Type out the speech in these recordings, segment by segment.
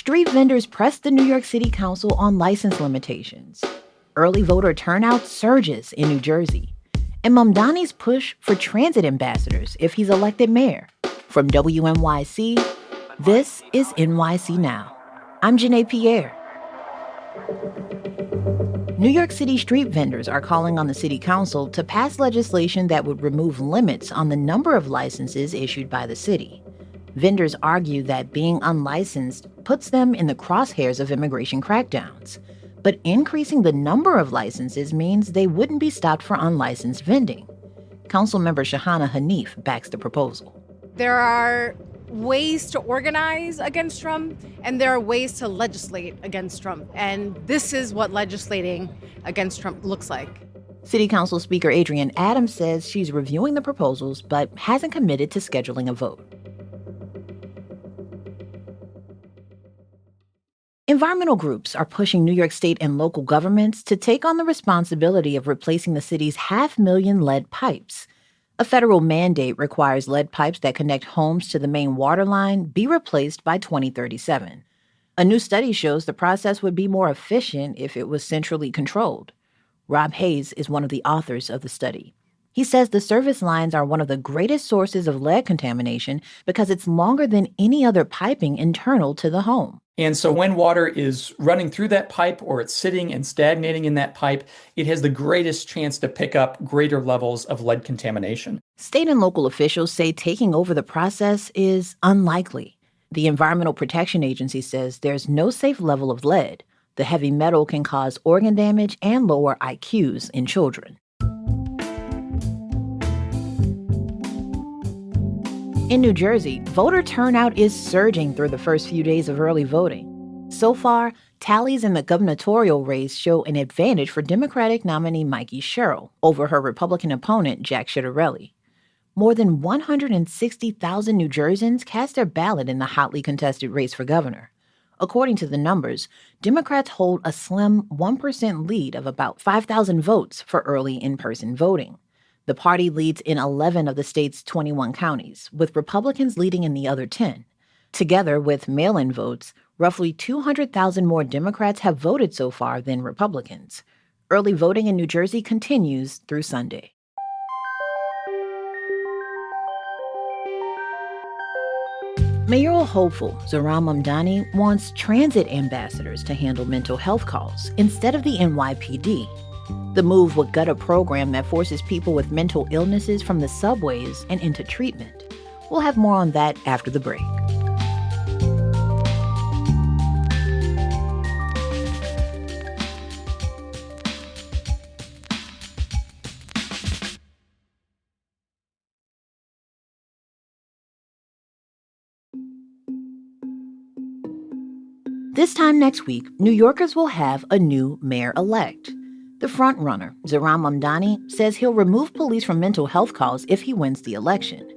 street vendors pressed the New York City Council on license limitations. Early voter turnout surges in New Jersey. And Mamdani's push for transit ambassadors if he's elected mayor. From WNYC, this is NYC Now. I'm Janae Pierre. New York City street vendors are calling on the city council to pass legislation that would remove limits on the number of licenses issued by the city. Vendors argue that being unlicensed puts them in the crosshairs of immigration crackdowns. But increasing the number of licenses means they wouldn't be stopped for unlicensed vending. Councilmember Shahana Hanif backs the proposal. There are ways to organize against Trump, and there are ways to legislate against Trump. And this is what legislating against Trump looks like. City Council Speaker Adrienne Adams says she's reviewing the proposals, but hasn't committed to scheduling a vote. Environmental groups are pushing New York State and local governments to take on the responsibility of replacing the city's 500,000 lead pipes. A federal mandate requires lead pipes that connect homes to the main water line be replaced by 2037. A new study shows the process would be more efficient if it was centrally controlled. Rob Hayes is one of the authors of the study. He says the service lines are one of the greatest sources of lead contamination because it's longer than any other piping internal to the home. And so when water is running through that pipe or it's sitting and stagnating in that pipe, it has the greatest chance to pick up greater levels of lead contamination. State and local officials say taking over the process is unlikely. The Environmental Protection Agency says there's no safe level of lead. The heavy metal can cause organ damage and lower IQs in children. In New Jersey, voter turnout is surging through the first few days of early voting. So far, tallies in the gubernatorial race show an advantage for Democratic nominee Mikey Sherrill over her Republican opponent, Jack Ciattarelli. More than 160,000 New Jerseyans cast their ballot in the hotly contested race for governor. According to the numbers, Democrats hold a slim 1% lead of about 5,000 votes for early in-person voting. The party leads in 11 of the state's 21 counties, with Republicans leading in the other 10. Together with mail-in votes, roughly 200,000 more Democrats have voted so far than Republicans. Early voting in New Jersey continues through Sunday. Mayoral hopeful Zohran Mamdani wants transit ambassadors to handle mental health calls instead of the NYPD. The move would gut a program that forces people with mental illnesses from the subways and into treatment. We'll have more on that after the break. This time next week, New Yorkers will have a new mayor-elect. The frontrunner, Zohran Mamdani, says he'll remove police from mental health calls if he wins the election.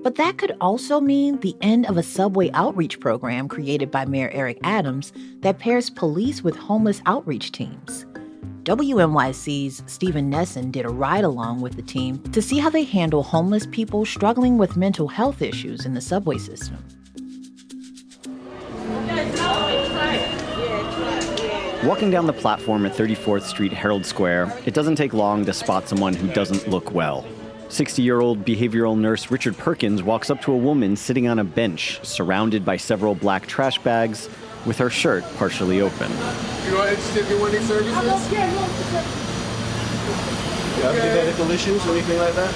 But that could also mean the end of a subway outreach program created by Mayor Eric Adams that pairs police with homeless outreach teams. WNYC's Stephen Nesson did a ride-along with the team to see how they handle homeless people struggling with mental health issues in the subway system. Walking down the platform at 34th Street Herald Square, it doesn't take long to spot someone who doesn't look well. 60-year-old behavioral nurse Richard Perkins walks up to a woman sitting on a bench, surrounded by several black trash bags, with her shirt partially open. You are interested in one of these services? I'm okay. You have any medical issues or anything like that?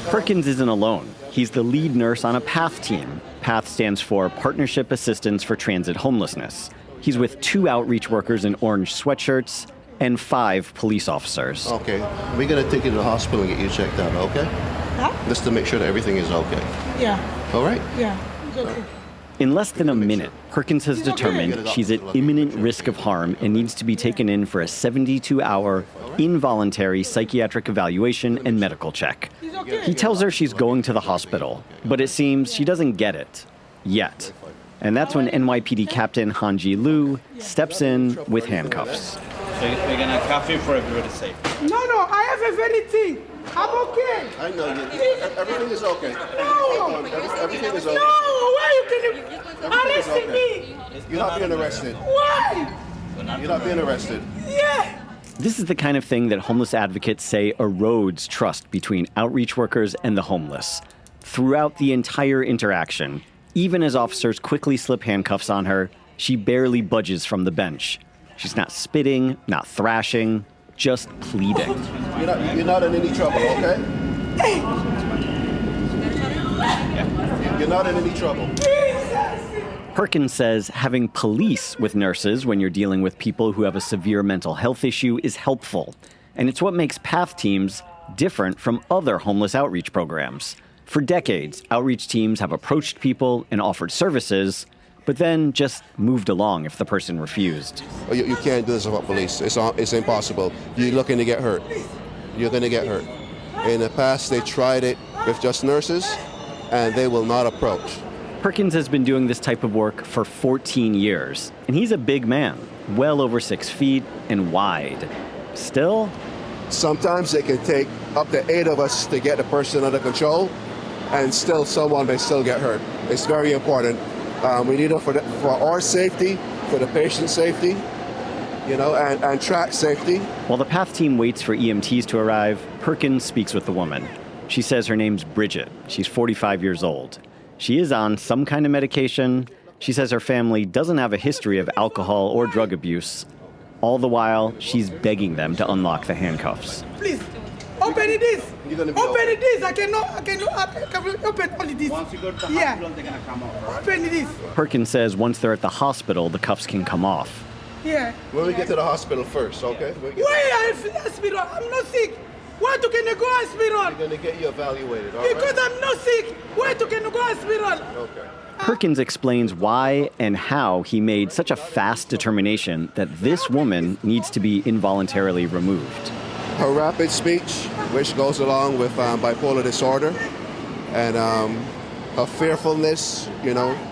Perkins isn't alone. He's the lead nurse on a PATH team. PATH stands for Partnership Assistance for Transit Homelessness. He's with 2 outreach workers in orange sweatshirts and 5 police officers. Okay, we're gonna take you to the hospital and get you checked out, okay? Huh? Just to make sure that everything is okay. Yeah. All right? Yeah. It's okay. In less than a minute, Perkins has determined she's at imminent risk of harm and needs to be taken in for a 72-hour involuntary psychiatric evaluation and medical check. He tells her she's going to the hospital, but it seems she doesn't get it. Yet. And that's when NYPD Captain Hanji Liu steps in with handcuffs. So we're going to cuff you for everybody's safety. No, I have anything. I'm okay. I know you. Everything is okay. No. Everything is okay. No, why you arresting me. You're not being arrested. Why? You're not being arrested. Yeah. This is the kind of thing that homeless advocates say erodes trust between outreach workers and the homeless. Throughout the entire interaction, even as officers quickly slip handcuffs on her, she barely budges from the bench. She's not spitting, not thrashing, just pleading. You're not in any trouble, okay? You're not in any trouble. Perkins says having police with nurses when you're dealing with people who have a severe mental health issue is helpful. And it's what makes PATH teams different from other homeless outreach programs. For decades, outreach teams have approached people and offered services, but then just moved along if the person refused. You can't do this without police. It's impossible. You're looking to get hurt. You're going to get hurt. In the past, they tried it with just nurses, and they will not approach. Perkins has been doing this type of work for 14 years, and he's a big man, well over 6 feet and wide. Still, sometimes it can take up to 8 of us to get the person under control, and still someone may still get hurt. It's very important. We need it for our safety, for the patient's safety, and track safety. While the PATH team waits for EMTs to arrive, Perkins speaks with the woman. She says her name's Bridget. She's 45 years old. She is on some kind of medication. She says her family doesn't have a history of alcohol or drug abuse. All the while, she's begging them to unlock the handcuffs. Please, open this. Open this. I can open only this. Once you go to the hospital, they're gonna come off. Open this. Perkins says once they're at the hospital, the cuffs can come off. Yeah. When we get to the hospital first, okay? Why hospital? I'm not sick. Why to can I go hospital? We're going to get you evaluated, all right? Because I'm not sick. Why to can I go hospital? Okay. Perkins explains why and how he made such a fast determination that this woman needs to be involuntarily removed. Her rapid speech, which goes along with bipolar disorder, and her fearfulness,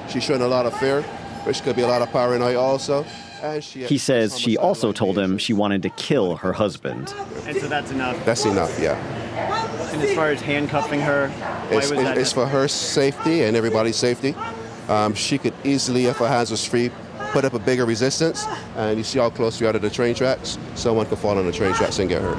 she's showing a lot of fear, which could be a lot of paranoia also. And he says she also told him she wanted to kill her husband. And so that's enough? That's enough, yeah. And as far as handcuffing her, why was that? It's for her safety and everybody's safety. She could easily, if her hands was free, put up a bigger resistance. And you see how close we are to the train tracks. Someone could fall on the train tracks and get hurt.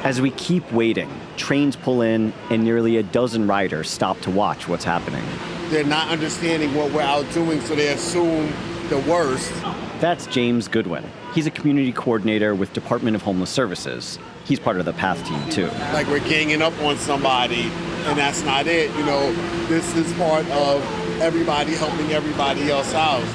As we keep waiting, trains pull in and nearly a dozen riders stop to watch what's happening. They're not understanding what we're out doing, so they assume the worst. That's James Goodwin. He's a community coordinator with Department of Homeless Services. He's part of the PATH team, too. Like we're ganging up on somebody, and that's not it. This is part of everybody helping everybody else out.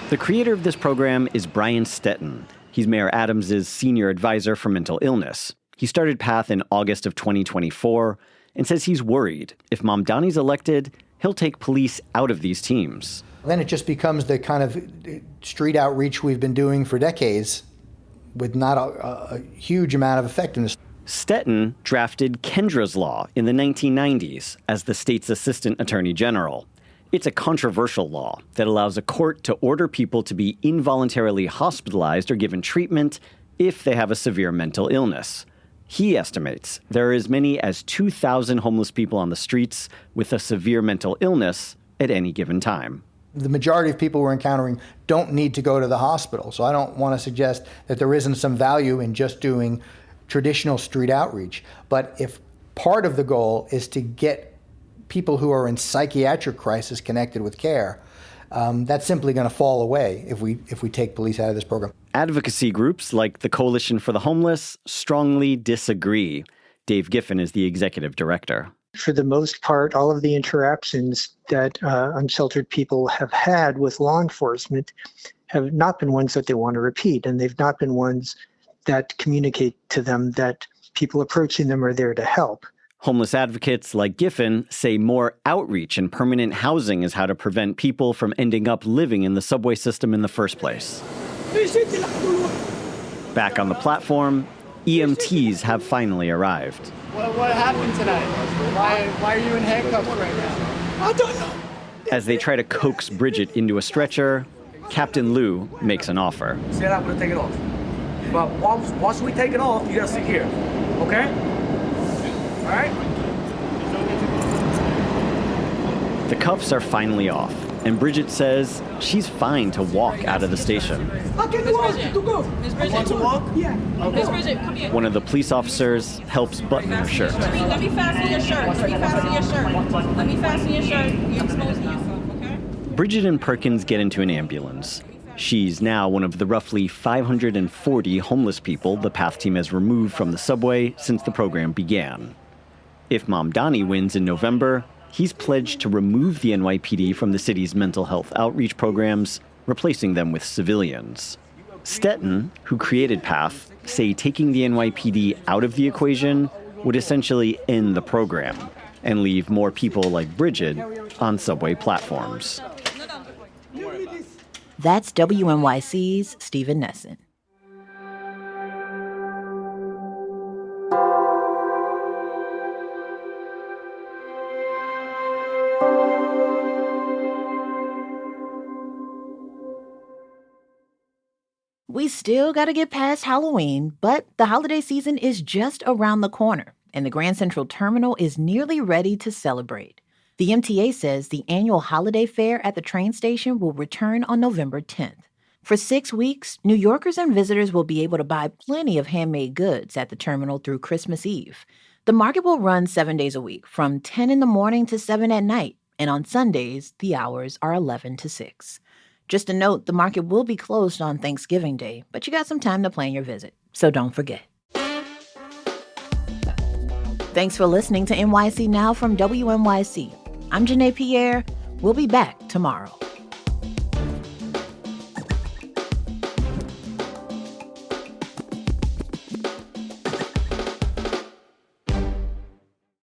The creator of this program is Brian Stetton. He's Mayor Adams' senior advisor for mental illness. He started PATH in August of 2024 and says he's worried if Mamdani's elected, he'll take police out of these teams. Then it just becomes the kind of street outreach we've been doing for decades with not a huge amount of effectiveness. Stetton drafted Kendra's Law in the 1990s as the state's assistant attorney general. It's a controversial law that allows a court to order people to be involuntarily hospitalized or given treatment if they have a severe mental illness. He estimates there are as many as 2,000 homeless people on the streets with a severe mental illness at any given time. The majority of people we're encountering don't need to go to the hospital, so I don't want to suggest that there isn't some value in just doing traditional street outreach. But if part of the goal is to get people who are in psychiatric crisis connected with care, that's simply going to fall away if we take police out of this program. Advocacy groups like the Coalition for the Homeless strongly disagree. Dave Giffen is the executive director. For the most part, all of the interactions that unsheltered people have had with law enforcement have not been ones that they want to repeat, and they've not been ones that communicate to them that people approaching them are there to help. Homeless advocates like Giffen say more outreach and permanent housing is how to prevent people from ending up living in the subway system in the first place. Back on the platform, EMTs have finally arrived. What happened tonight? Why are you in handcuffs right now? I don't know. As they try to coax Bridget into a stretcher, Captain Lou makes an offer. Said I'm going to take it off. But once we take it off, you got to sit here. Okay? All right? The cuffs are finally off, and Bridget says she's fine to walk out of the station. I can walk to go. Miss Bridget, want to walk? Yeah. Miss Bridget, come here. One of the police officers helps button her shirt. Let me fasten your shirt. Let me fasten your shirt. Let me fasten your shirt. You're exposing yourself, okay? Bridget and Perkins get into an ambulance. She's now one of the roughly 540 homeless people the PATH team has removed from the subway since the program began. If Mamdani wins in November, he's pledged to remove the NYPD from the city's mental health outreach programs, replacing them with civilians. Stetton, who created PATH, say taking the NYPD out of the equation would essentially end the program and leave more people like Bridget on subway platforms. That's WNYC's Stephen Nesson. We still got to get past Halloween, but the holiday season is just around the corner, and the Grand Central Terminal is nearly ready to celebrate. The MTA says the annual holiday fair at the train station will return on November 10th. For 6 weeks, New Yorkers and visitors will be able to buy plenty of handmade goods at the terminal through Christmas Eve. The market will run 7 days a week, from 10 in the morning to 7 at night, and on Sundays, the hours are 11 to 6. Just a note, the market will be closed on Thanksgiving Day, but you got some time to plan your visit, so don't forget. Thanks for listening to NYC Now from WNYC. I'm Janae Pierre. We'll be back tomorrow.